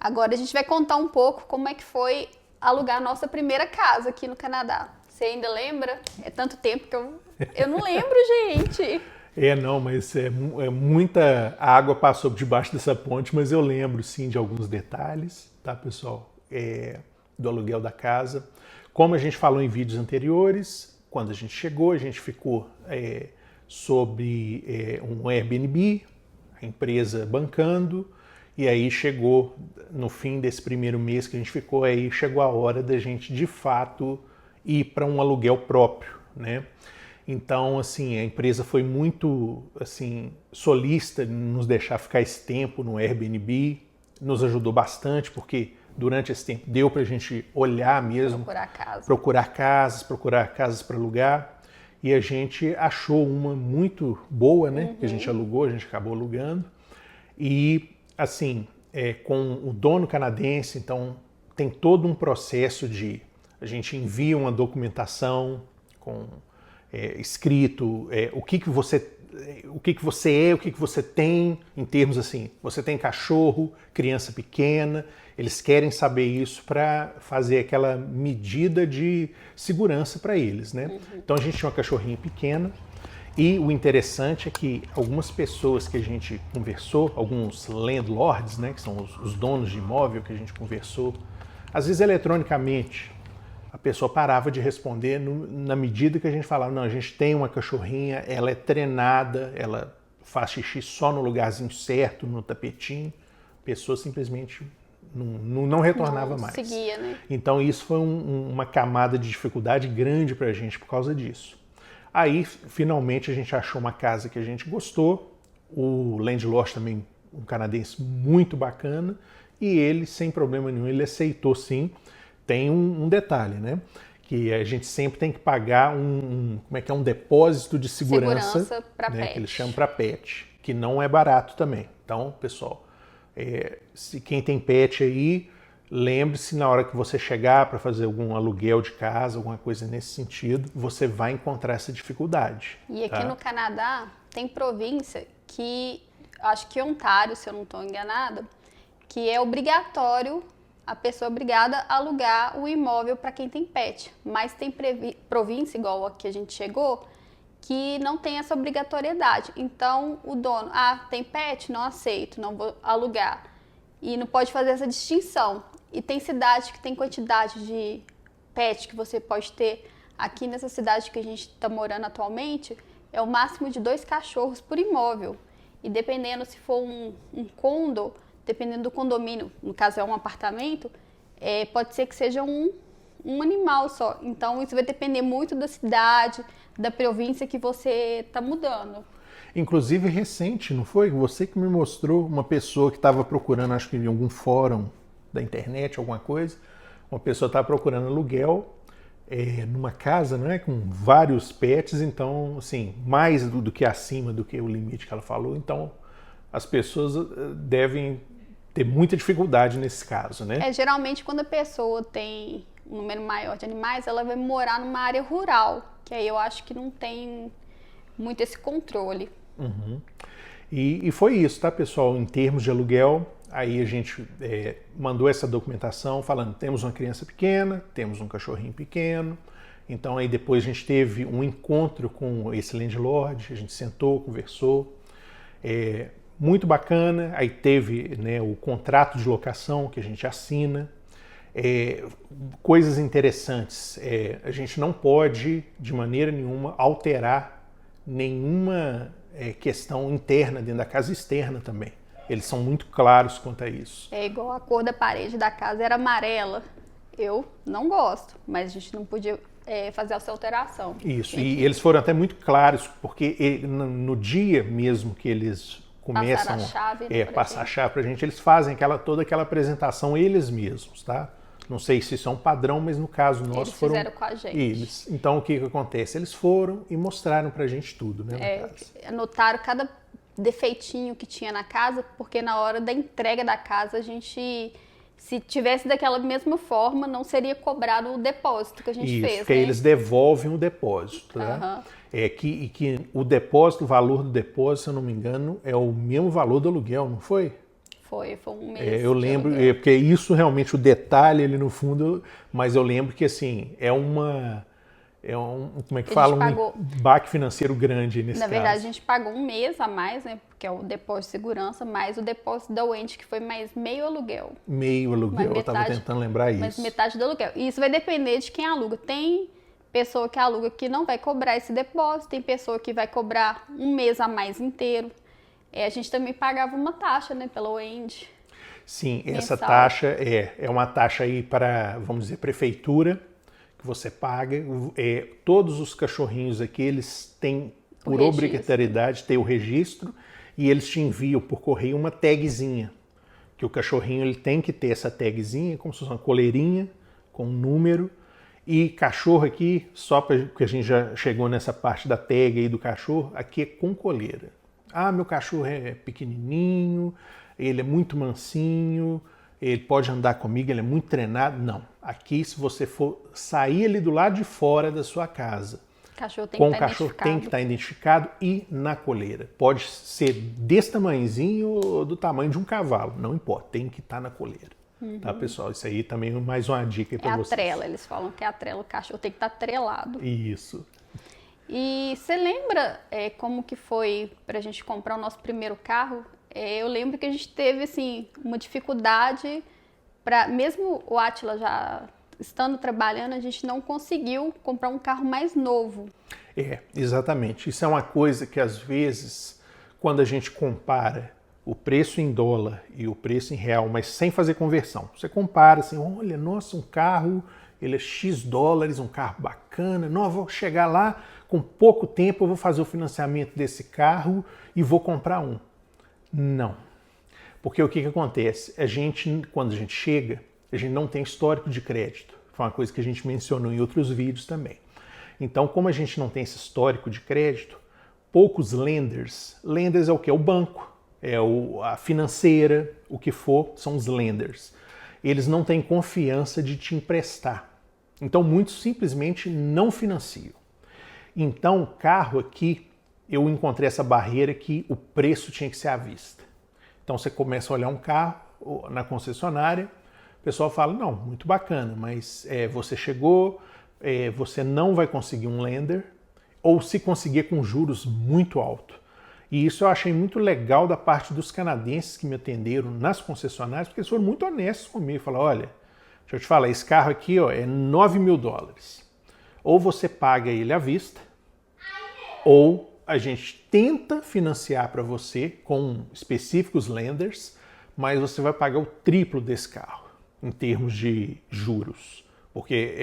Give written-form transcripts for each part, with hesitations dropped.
Agora a gente vai contar um pouco como é que foi alugar a nossa primeira casa aqui no Canadá. Você ainda lembra? É tanto tempo que eu não lembro, gente. Não, mas muita água passou por debaixo dessa ponte, mas eu lembro sim de alguns detalhes, tá, pessoal? Do aluguel da casa. Como a gente falou em vídeos anteriores, quando a gente chegou, a gente ficou sob um Airbnb, a empresa bancando, e aí chegou, no fim desse primeiro mês que a gente ficou, aí chegou a hora da gente, de fato, ir para um aluguel próprio, né? Então, assim, a empresa foi muito, assim, solícita em nos deixar ficar esse tempo no Airbnb, nos ajudou bastante, porque durante esse tempo deu para a gente olhar mesmo, procurar casas para alugar, e a gente achou uma muito boa, né? Que a gente alugou, a gente acabou alugando, e assim, com o dono canadense, então tem todo um processo de a gente envia uma documentação com escrito o que você é, o que você tem em termos assim, você tem cachorro, criança pequena, eles querem saber isso para fazer aquela medida de segurança para eles, né? Então a gente tinha uma cachorrinha pequena. E o interessante é que algumas pessoas que a gente conversou, alguns landlords, né, que são os donos de imóvel que a gente conversou, às vezes eletronicamente, a pessoa parava de responder na medida que a gente falava, não, a gente tem uma cachorrinha, ela é treinada, ela faz xixi só no lugarzinho certo, no tapetinho, a pessoa simplesmente não retornava mais. Seguia, né? Então isso foi uma camada de dificuldade grande para a gente por causa disso. Aí, finalmente, a gente achou uma casa que a gente gostou, o landlord também, um canadense muito bacana, e ele, sem problema nenhum, ele aceitou sim. Tem um detalhe, né? Que a gente sempre tem que pagar um depósito de segurança para né? pet. Que eles chamam para pet, que não é barato também. Então, pessoal, se quem tem pet aí, lembre-se, na hora que você chegar para fazer algum aluguel de casa, alguma coisa nesse sentido, você vai encontrar essa dificuldade. E aqui no Canadá, tem província que, acho que Ontário, se eu não estou enganada, que é obrigatório, a pessoa é obrigada a alugar o imóvel para quem tem pet. Mas tem província, igual a que a gente chegou, que não tem essa obrigatoriedade. Então, o dono, tem pet? Não aceito, não vou alugar. E não pode fazer essa distinção. E tem cidade que tem quantidade de pet que você pode ter. Aqui nessa cidade que a gente está morando atualmente, é o máximo de 2 cachorros por imóvel. E dependendo se for um condo, dependendo do condomínio, no caso é um apartamento, pode ser que seja um animal só. Então isso vai depender muito da cidade, da província que você está mudando. Inclusive recente, não foi? Você que me mostrou uma pessoa que estava procurando, acho que em algum fórum da internet, alguma coisa, uma pessoa estava procurando aluguel numa casa, né, com vários pets, então, assim, mais do que acima do que o limite que ela falou, então as pessoas devem ter muita dificuldade nesse caso, né? Geralmente quando a pessoa tem um número maior de animais, ela vai morar numa área rural, que aí eu acho que não tem muito esse controle. Uhum. E foi isso, tá, pessoal? Em termos de aluguel, aí a gente mandou essa documentação falando, temos uma criança pequena, temos um cachorrinho pequeno, então aí depois a gente teve um encontro com esse landlord, a gente sentou, conversou, muito bacana, aí teve, né, o contrato de locação que a gente assina, coisas interessantes, a gente não pode de maneira nenhuma alterar nenhuma questão interna dentro da casa, externa também. Eles são muito claros quanto a isso. É igual a cor da parede da casa era amarela. Eu não gosto, mas a gente não podia fazer essa alteração. Isso, e eles foram até muito claros, porque no dia mesmo que eles começam a passar a chave pra gente, eles fazem toda aquela apresentação eles mesmos, tá? Não sei se isso é um padrão, mas no caso nosso eles fizeram com a gente. Então o que acontece? Eles foram e mostraram pra gente tudo, né? Anotaram cada defeitinho que tinha na casa, porque na hora da entrega da casa a gente, se tivesse daquela mesma forma, não seria cobrado o depósito que a gente fez. Porque eles devolvem o depósito, né? Que o depósito, o valor do depósito, se eu não me engano, é o mesmo valor do aluguel, não foi? Foi um mês. Eu de lembro, aluguel. porque isso realmente, o detalhe ali no fundo, mas eu lembro que assim, como é que A fala? gente pagou- Baque financeiro grande nesse Na caso. verdade, a gente pagou um mês a mais, né? Porque é o depósito de segurança, mais o depósito da UENT, que foi mais meio aluguel. Meio aluguel, eu estava tentando lembrar Mas isso. metade do aluguel. E isso vai depender de quem aluga. Tem pessoa que aluga que não vai cobrar esse depósito, tem pessoa que vai cobrar um mês a mais inteiro. A gente também pagava uma taxa, né, pela UENT. Sim, essa mensal. taxa é uma taxa aí para, vamos dizer, prefeitura, que você paga. Todos os cachorrinhos aqui, eles têm, por registro. obrigatoriedade, ter o registro e eles te enviam por correio uma tagzinha, que o cachorrinho ele tem que ter essa tagzinha, como se fosse uma coleirinha com um número. E cachorro aqui, só porque a gente já chegou nessa parte da tag aí do cachorro, aqui é com coleira. Ah, meu cachorro é pequenininho, ele é muito mansinho, ele pode andar comigo, ele é muito treinado. Não, aqui se você for sair ali do lado de fora da sua casa, O cachorro tem com que o estar cachorro identificado. tem que estar identificado e na coleira. Pode ser desse tamanhozinho ou do tamanho de um cavalo, não importa, tem que estar na coleira. Tá, pessoal? Isso aí também é mais uma dica É para a vocês. trela, eles falam que é a trela, o cachorro tem que estar trelado. Isso. E você lembra como que foi pra gente comprar o nosso primeiro carro? Eu lembro que a gente teve assim uma dificuldade para, mesmo o Átila já estando trabalhando, a gente não conseguiu comprar um carro mais novo. Exatamente. Isso é uma coisa que às vezes, quando a gente compara o preço em dólar e o preço em real, mas sem fazer conversão, você compara assim, olha, nossa, um carro, ele é X dólares, um carro bacana, não, eu vou chegar lá, com pouco tempo eu vou fazer o financiamento desse carro e vou comprar um. Não. Porque o que acontece? Quando a gente chega, a gente não tem histórico de crédito. Foi uma coisa que a gente mencionou em outros vídeos também. Então, como a gente não tem esse histórico de crédito, poucos lenders é o que? É o banco, a financeira, o que for, são os lenders. Eles não têm confiança de te emprestar. Então, muitos simplesmente não financiam. Então, o carro aqui, eu encontrei essa barreira que o preço tinha que ser à vista. Então, você começa a olhar um carro na concessionária, o pessoal fala, não, muito bacana, mas você chegou, você não vai conseguir um lender, ou se conseguir com juros muito altos. E isso eu achei muito legal da parte dos canadenses que me atenderam nas concessionárias, porque eles foram muito honestos comigo. Falaram, olha, deixa eu te falar, esse carro aqui é $9 mil. Ou você paga ele à vista, ou a gente tenta financiar para você com específicos lenders, mas você vai pagar o triplo desse carro, em termos de juros. Porque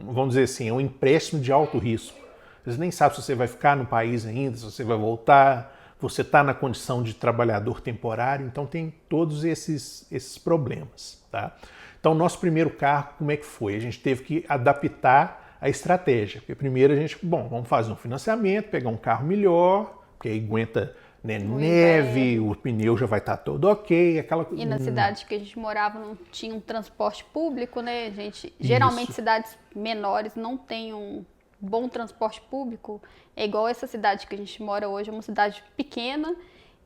vamos dizer assim, é um empréstimo de alto risco. Você nem sabe se você vai ficar no país ainda, se você vai voltar, você está na condição de trabalhador temporário, então tem todos esses problemas. Tá? Então, nosso primeiro carro, como é que foi? A gente teve que adaptar a estratégia. Porque primeiro a gente, vamos fazer um financiamento, pegar um carro melhor, porque aí aguenta neve, o pneu já vai estar todo ok. E na cidade que a gente morava não tinha um transporte público, né, gente? Geralmente cidades menores não têm um bom transporte público. É igual essa cidade que a gente mora hoje, é uma cidade pequena.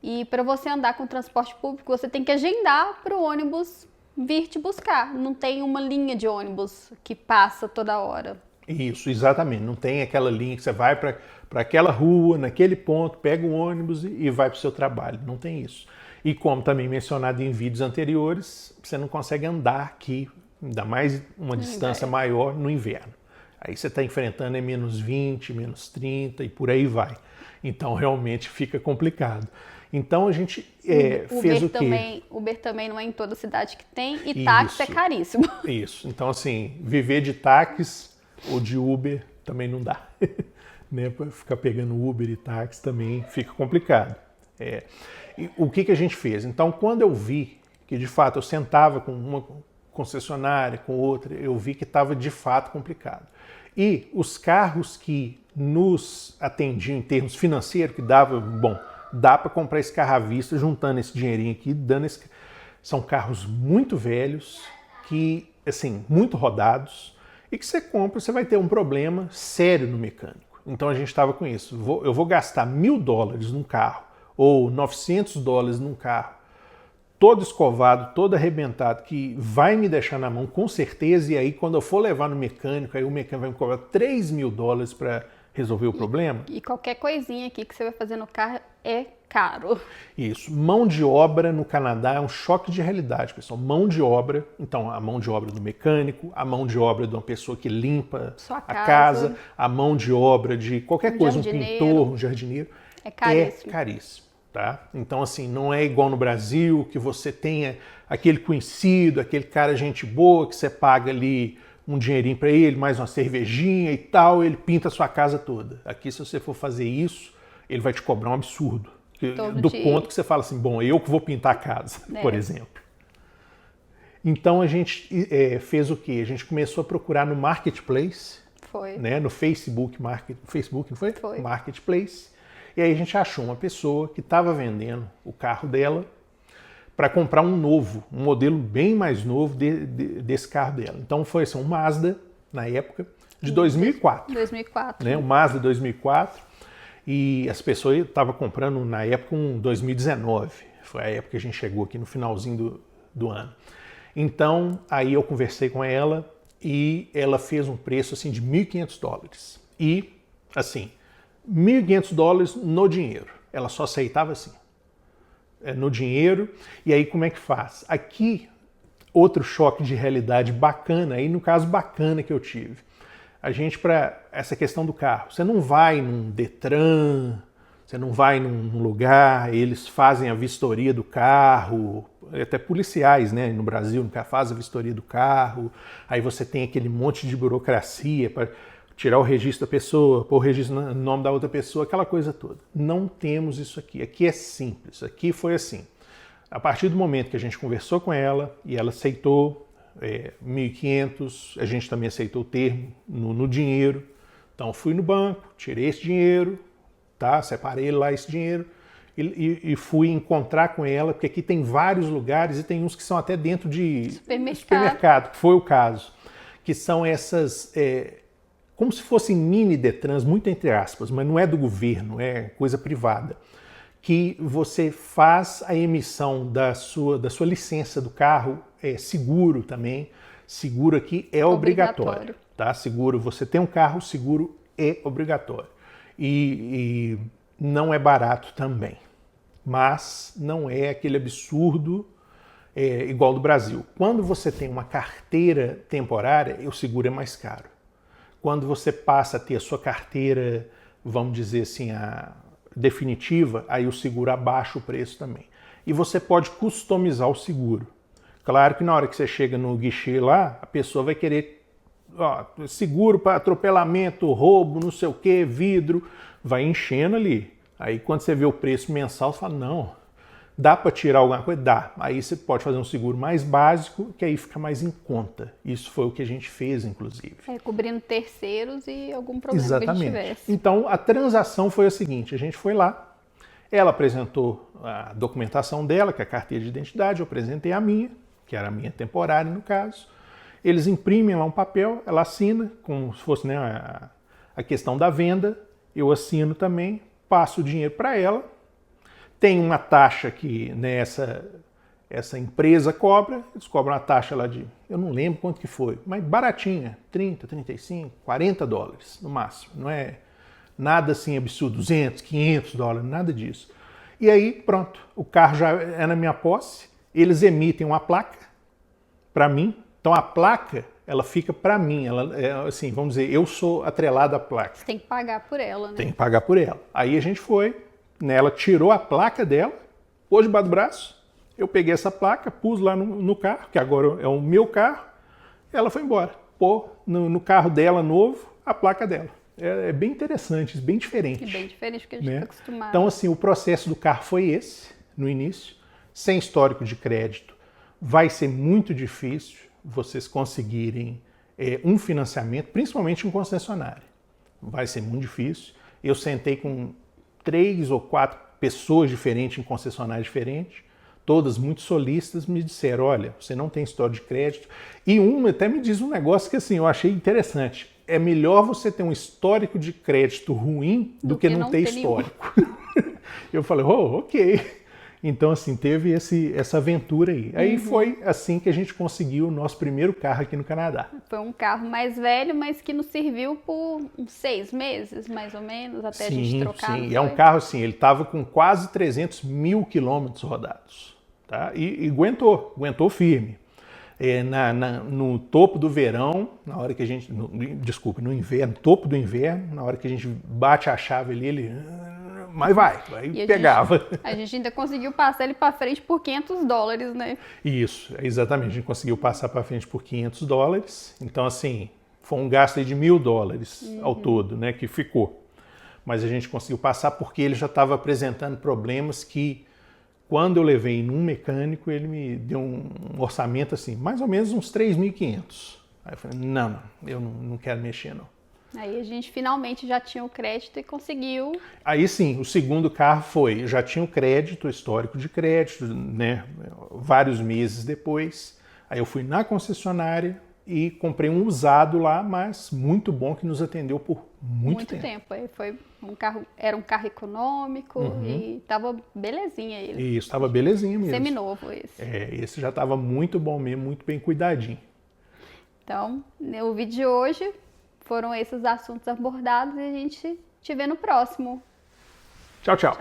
E para você andar com transporte público, você tem que agendar para o ônibus vir te buscar. Não tem uma linha de ônibus que passa toda hora. Isso, exatamente. Não tem aquela linha que você vai para aquela rua, naquele ponto, pega um ônibus e vai para o seu trabalho. Não tem isso. E como também mencionado em vídeos anteriores, você não consegue andar aqui, ainda mais uma distância maior no inverno. Aí você está enfrentando menos 20, menos 30 e por aí vai. Então realmente fica complicado. Então a gente fez o quê? Uber também não é em toda cidade que tem e táxi é caríssimo. Isso. Então assim, viver de táxi ou de Uber também não dá. Né? Para ficar pegando Uber e táxi também fica complicado. E o que a gente fez? Então, quando eu vi que de fato eu sentava com uma concessionária, com outra, eu vi que estava de fato complicado. E os carros que nos atendiam em termos financeiros, que dá para comprar esse carro à vista, juntando esse dinheirinho aqui, são carros muito velhos, que, assim, muito rodados, e que você compra, você vai ter um problema sério no mecânico. Então a gente estava com isso. Eu vou gastar $1.000 num carro ou $900 num carro todo escovado, todo arrebentado, que vai me deixar na mão com certeza, e aí quando eu for levar no mecânico, aí o mecânico vai me cobrar $3.000 para resolver o problema. E qualquer coisinha aqui que você vai fazer no carro é caro. Isso. Mão de obra no Canadá é um choque de realidade, pessoal. Mão de obra, então a mão de obra do mecânico, a mão de obra de uma pessoa que limpa a casa, a mão de obra de qualquer coisa, um pintor, um jardineiro, é caríssimo. É caríssimo, tá? Então, assim, não é igual no Brasil, que você tenha aquele conhecido, aquele cara gente boa, que você paga ali um dinheirinho para ele, mais uma cervejinha e tal, ele pinta a sua casa toda. Aqui, se você for fazer isso, ele vai te cobrar um absurdo. Do ponto que você fala assim, bom, eu que vou pintar a casa, por exemplo. Então a gente fez o quê? A gente começou a procurar no Marketplace, né, no Facebook, Facebook, não foi? Foi. Marketplace. E aí a gente achou uma pessoa que estava vendendo o carro dela para comprar um novo, um modelo bem mais novo desse carro dela. Então foi assim, um Mazda, na época, de 2004. 2004. Né, um Mazda 2004. E as pessoas estavam comprando, na época, um 2019. Foi a época que a gente chegou aqui no finalzinho do ano. Então, aí eu conversei com ela e ela fez um preço assim de $1.500. E, assim, $1.500 no dinheiro. Ela só aceitava assim, no dinheiro. E aí como é que faz? Aqui, outro choque de realidade bacana, aí no caso bacana que eu tive. A gente, para essa questão do carro, você não vai num Detran, você não vai num lugar, eles fazem a vistoria do carro, até policiais, né, no Brasil, nunca fazem a vistoria do carro, aí você tem aquele monte de burocracia para tirar o registro da pessoa, pôr o registro no nome da outra pessoa, aquela coisa toda. Não temos isso aqui. Aqui é simples. Aqui foi assim. A partir do momento que a gente conversou com ela e ela aceitou 1.500, a gente também aceitou o termo no dinheiro. Então fui no banco, tirei esse dinheiro, tá? Separei lá esse dinheiro e fui encontrar com ela, porque aqui tem vários lugares e tem uns que são até dentro de supermercado, que foi o caso, que são essas, como se fossem mini Detrans, muito entre aspas, mas não é do governo, é coisa privada, que você faz a emissão da sua licença do carro, seguro também. Seguro aqui é obrigatório, tá? Seguro, você tem um carro, seguro é obrigatório. E não é barato também, mas não é aquele absurdo igual do Brasil. Quando você tem uma carteira temporária, o seguro é mais caro. Quando você passa a ter a sua carteira, vamos dizer assim, a definitiva, aí o seguro abaixa o preço também. E você pode customizar o seguro. Claro que na hora que você chega no guichê lá, a pessoa vai querer seguro para atropelamento, roubo, não sei o que, vidro, vai enchendo ali. Aí quando você vê o preço mensal, você fala, não, dá para tirar alguma coisa? Dá. Aí você pode fazer um seguro mais básico, que aí fica mais em conta. Isso foi o que a gente fez, inclusive. Cobrindo terceiros e algum problema que a gente tivesse. Então, a transação foi a seguinte, a gente foi lá, ela apresentou a documentação dela, que é a carteira de identidade, eu apresentei a minha, que era a minha temporária no caso. Eles imprimem lá um papel, ela assina, como se fosse, né, a questão da venda, eu assino também, passo o dinheiro para ela. Tem uma taxa que, né, essa empresa cobra, eles cobram uma taxa lá de, eu não lembro quanto que foi, mas baratinha, 30, 35, $40 no máximo. Não é nada assim absurdo, 200, $500, nada disso. E aí, pronto, o carro já é na minha posse, eles emitem uma placa para mim, então a placa, ela fica para mim, ela assim, vamos dizer, eu sou atrelado à placa. Você tem que pagar por ela, né? Tem que pagar por ela. Aí a gente foi, né, ela tirou a placa dela, pôs debaixo do braço, eu peguei essa placa, pus lá no carro, que agora é o meu carro, ela foi embora. Pô, no carro dela novo, a placa dela. É bem interessante, bem diferente. É bem diferente do que a gente está acostumado. Então, assim, o processo do carro foi esse, no início, sem histórico de crédito. Vai ser muito difícil vocês conseguirem um financiamento, principalmente em concessionária. Vai ser muito difícil. Eu sentei com 3 ou 4 pessoas diferentes em concessionárias diferentes, todas muito solistas, me disseram, olha, você não tem história de crédito. E uma até me diz um negócio que assim, eu achei interessante. É melhor você ter um histórico de crédito ruim do que não ter histórico. Eu falei, ok. Então, assim, teve essa aventura aí. Aí foi assim que a gente conseguiu o nosso primeiro carro aqui no Canadá. Foi um carro mais velho, mas que nos serviu por uns 6 meses, mais ou menos, até a gente trocar. Sim, é um carro assim, ele estava com quase 300 mil quilômetros rodados. Tá? E aguentou firme. No topo do verão, na hora que a gente. No inverno, topo do inverno, na hora que a gente bate a chave ali, ele. Mas aí pegava. A gente ainda conseguiu passar ele para frente por $500, né? Isso, exatamente. A gente conseguiu passar para frente por $500. Então, assim, foi um gasto aí de $1.000 ao todo, né? Que ficou. Mas a gente conseguiu passar porque ele já estava apresentando problemas que, quando eu levei num mecânico, ele me deu um orçamento assim, mais ou menos uns 3.500. Aí eu falei, não, eu não quero mexer, não. Aí a gente finalmente já tinha o crédito e conseguiu. Aí sim, o segundo carro foi, já tinha o crédito, o histórico de crédito, né? Vários meses depois. Aí eu fui na concessionária e comprei um usado lá, mas muito bom, que nos atendeu por muito tempo. Aí foi um carro, era um carro econômico e tava belezinha ele. Isso, estava belezinha mesmo. Seminovo esse. Esse já estava muito bom mesmo, muito bem cuidadinho. Então, o vídeo de hoje foram esses assuntos abordados e a gente te vê no próximo. Tchau, tchau.